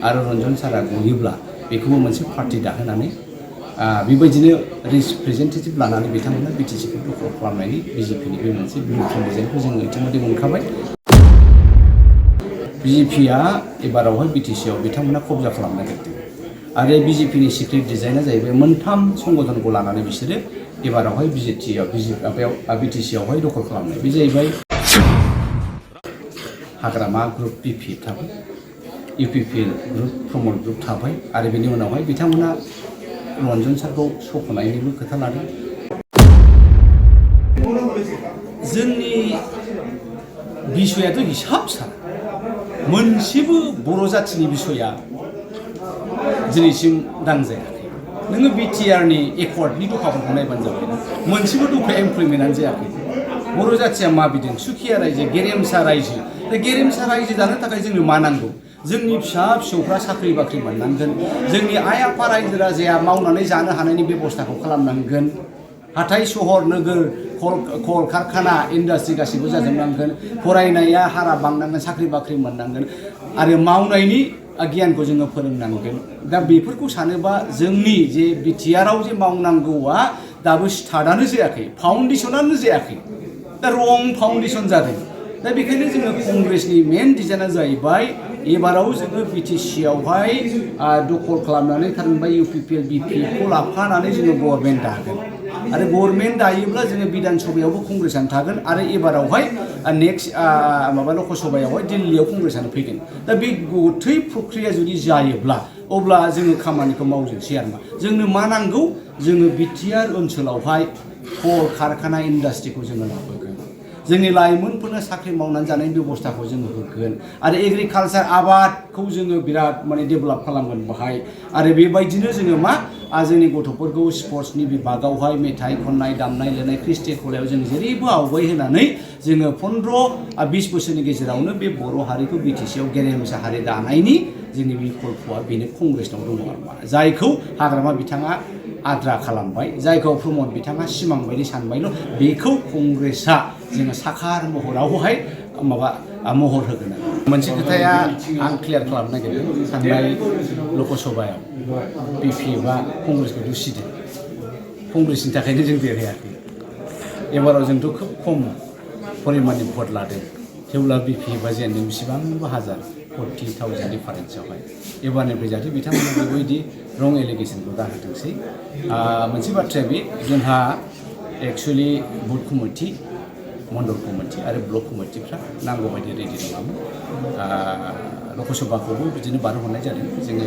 आरो रन्जन सारा गयोब्ला बेखौबो मोनसे पार्टी दाहोनानै बेबायदिनो रिप्रेजेन्टेटिभ लानानै बिथांमोना बिटिसिखौ दखल खालामनायनि बिजेपिनि बे मोनसे ब्लुप्रिन्ट डिजाइनखौ जोङो इतिमধ্যे मोनखाबाय। बिजेपिया एबारावहाय बिटिसिआव बिथांमोना कब्जा खालामनो नागिरदों आरो बिजेपिनि सिक्रेट डिजाइना जाहैबाय मोनथाम संगठनखौ लानानै बिसोरो एबारावहाय बिटिसिआवहाय दखल खालामनाय। बे जाहैबाय हाग्रामा ग्रुप पिपि थाबाय, इउपिपिएल ग्रुप प्रमद ग्रुप थाबाय आरो बेनि उनावहाय बिथांमोना रन्जन सारखौ सख'नायनिबो खोथा लादों। जोंनि बिसयाथ' हिसाब सान मोनसेबो बर' जाथिनि बिसया दिनैसिम दांजायाखै। नोङो बिटिआरनि एकर्डनि दफाफोरखौ नायबानो जाबाय, मोनसेबो दफा एमप्लयमेन्टआनो जायाखै। बर' जाथिया मा बिदों? सुखिया रायजो, गेरेमसा रायजो। दा गेरेमसा रायजो जानो थाखाय जोंनो मा नांगौ? जोंनि फिसा फिसौफ्रा साख्रि बाख्रि मोननांगोन, जोंनि आइ आफा रायजो राजाया मावनानै जानो हानायनि बेबस्थाखौ खालामनांगोन, हाथाय सहर नोगोर कल कारखाना इन्डास्ट्रि गासिबो जाजोबनांगोन, फरायनाया हारा बांनांगोन, साख्रि बाख्रि मोननांगोन आरो मावनायनि गियानखौ जोङो फोरोंनांगोन। दा बेफोरखौ सानोबा जोंनि जे बिटिआरआव जे मावनांगौआ दाबो स्टार्टआनो जायाखै, फाउन्डेसनानो जायाखै। दा रं फाउन्डेसन जादों। दा बेखायनो जोङो कंग्रेसनि मेन डिजाइना जाहैबाय एबाराव जोङो बिटिसिआवहाय दखल खालामनानै थारैनो इउपिपिएल बिपिएफखौ लाफानानै जोङो गभर्नमेन्ट दागोन आरो गभर्नमेन्ट दायोब्ला जोङो बिधान सभायावबो कंग्रेसआनो थागोन आरो एबारावहाय नेक्स्ट लकसभायावहाय दिल्लीयाव कंग्रेसआनो फैगोन। दा बे गथै प्रक्रिया जुदि जायोब्ला अब्ला जोङो खामानिखौ मावजोबसै आरो जोंनो मा नांगौ? जोङो बिटिआर ओनसोलावहाय कल कारखाना इन्डास्ट्रिखौ जोङो लाबोगोन, जोंनि लाइमोनफोरनो साख्रि मावनानै जानायनि बेबस्थाखौ जोङो होगोन आरो एग्रिकालचार आबादखौ जोङो बिराद डेभेलप खालामगोन बाहाय। आरो बेबायदिनो जोङो मा जोंनि गथ'फोरखौ स्पर्ट्सनि बिभागावहाय मेथाइ खननाय, दामनाय देनाय, क्रिस्टि कलायाव जों जेरैबो आवगायहोनानै जोङो 15-20 बोसोरनि गेजेरावनो बे बर' हारिखौ बिटिसिआव गेरेमसा हारि दानायनि जोंनि बिकल्पआ बेनो कंग्रेसनाव दङ आरो जायखौ हाग्रामा बिथाङा आद्रा खालामबाय, जायखौ प्रमद बिथाङा सिमां बायदि सानबायल', बेखौ कंग्रेसआ जोङो साखार महरावहाय महर होगोन। मोनसे खोथाया आं क्लियार खालामनो नागिरदों, थांनाय लकसभायाव बिपि बा कंग्रेसखौ दुसिदों, कंग्रेसनि थाखायनो जों देरहायाखै। एबाराव जोंथ' खोब खम परिमाननि भट लादों, थेवब्ला बिपि बा जेनदों बेसेबांबा हाजार 40,000 डिफारेन्सआवहाय। एबारनिफ्राय जाहाथे बिथांमोना बेबायदि रं एलिगेसनखौ दाहोथोंसै। मोनसे बाथ्राया बे, जोंहा एक्सुवेलि बुथ कमिटि, मण्डल कमिटि आरो ब्लक कमिटिफ्रा नांगौ बायदि रेडि नङामोन। लकसभाखौबो बिदिनो बारहोहरनाय जादों। जोङो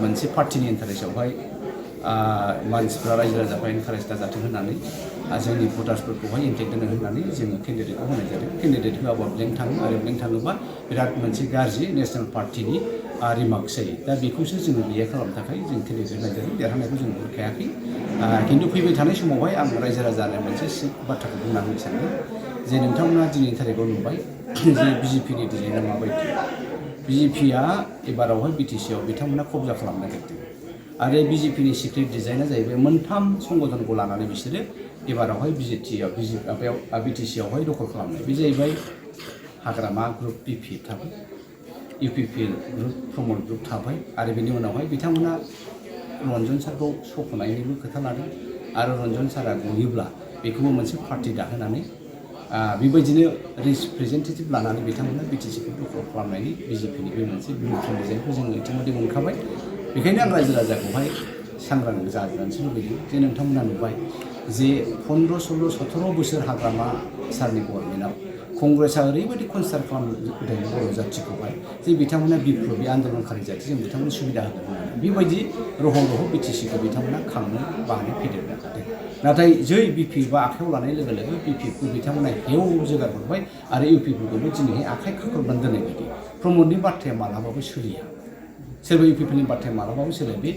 मोनसे पार्टिनि इन्टारेस्टआवहाय मानसिफ्रा रायजो राजाफ्रा इनकारेज जाथों होननानै जोंनि भटार्सफोरखौहाय इन्टेक्ट दोनो होननानै जोङो केन्डिडेटखौ होनाय जादों। केन्डिडेट होआबा ब्लेंक थाङो आरो ब्लेंक थाङोबा बिराद मोनसे गाज्रि नेसनेल पार्टिनि रिमार्क्स जायो। दा बेखौसो जोङो बिए खालामनो थाखाय जों केन्डिडेट होनाय जादों। देरहानायखौ जों नुहुरखायाखै। खिन्थु फैबाय थानाय समावहाय आं रायजो राजानो मोनसे बाथ्राखौ बुंना होनो सानदों जे नोंथांमोना दिनैनि थारिखआव नुबाय जे बिजेपिनि डिजाइना माबायदि। बिजेपिया एबारावहाय बिटिसिआव बिथांमोना कब्जा खालामनो नागिरदों आरो बिजेपिनि सिक्रेट डिजाइना जाहैबाय मोनथाम संगठनखौ लानानै बिसोरो एबारावहाय बिटिसिआवहाय दखल खालामनाय। बे जाहैबाय हाग्रामा ग्रुप पिपि थाबाय, इउपिपिएल ग्रुप प्रमद ग्रुप थाबाय आरो बेनि उनावहाय बिथांमोना रन्जन सारखौ सख'नायनिबो खोथा लादों आरो रन्जन सारा गयोब्ला बेखौबो मोनसे पार्टी दाहोनानै बेबायदिनो रिप्रेजेन्टेटिभ लानानै बिथांमोना बिटिसिखौ दखल खालामनायनि बिजेपिनि बे मोनसे ब्लुप्रिन्ट डिजाइनखौ जोङो इतिमধ্যे मोनखाबाय। बेखायनो आं रायजो राजाखौहाय सांग्रां जाजानोसो लुबैदों जे नोंथांमोना नुबाय जे 15, 16, 17 बोसोर हाग्रामा सारनि गभर्नमेन्टआव कंग्रेसआ ओरैबायदि कनसिडार खालामदों बर' जाथिखौहाय जे बिथांमोना बिप्लबि आन्दलनखारि जाथि, जों बिथांमोननो सुबिदा होगोन होननानै बेबायदि रह' बिटिसिखौ बिथांमोना खांनो बानो फेदेरनो हादों। नाथाय जै बिपि बा आखाइयाव लानाय लोगो लोगो बिपिएफखौ बिथांमोना हेव जोगार हरबाय आरो इउपिपिखौबो दिनैहाय आखाइ खाख्रबनानै दोननाय बायदि। प्रमदनि बाथ्राया मालाबाबो सोलिया, सोरबा इउपिपिनि बाथ्राया मालाबाबो सोलिया, बे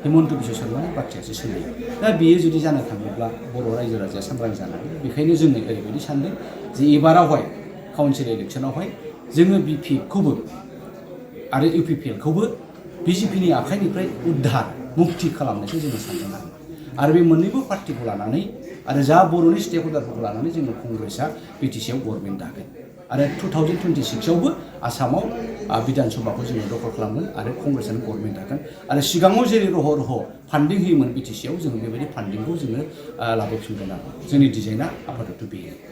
हिमन्त बिश्व शर्मानि बाथ्रायासो सोलियो। दा बेयो जुदि जानो थाङोब्ला बर' रायजो राजाया सांग्रां जानांगोन। बेखायनो जोङो ओरैबायदि सानदों जे एबारावहाय काउन्सिल इलेक्सनावहाय जोङो बिपिएफखौबो आरो इउपिपिएलखौबो बिजेपिनि आखाइनिफ्राय उद्धार मुक्ति खालामनायखौ जोङो सानदों आरो बे मोननैबो पार्टिखौ लानानै आरो जा बर'नि स्टेक हल्डारफोरखौ लानानै जोङो कंग्रेसआ बिटिसिआव गभर्नमेन्ट दागोन आरो 2026आवबो आसामाव बिधान सभाखौ जोङो दखल खालामगोन आरो कंग्रेसआनो गभर्नमेन्ट थागोन आरो सिगाङाव जेरै रह फान्डिं होयोमोन बिटिसिआव जोङो बेबायदि फान्डिंखौ जोङो लाबोफिनगोन आरो जोंनि डिजाइना आपातत' बेयो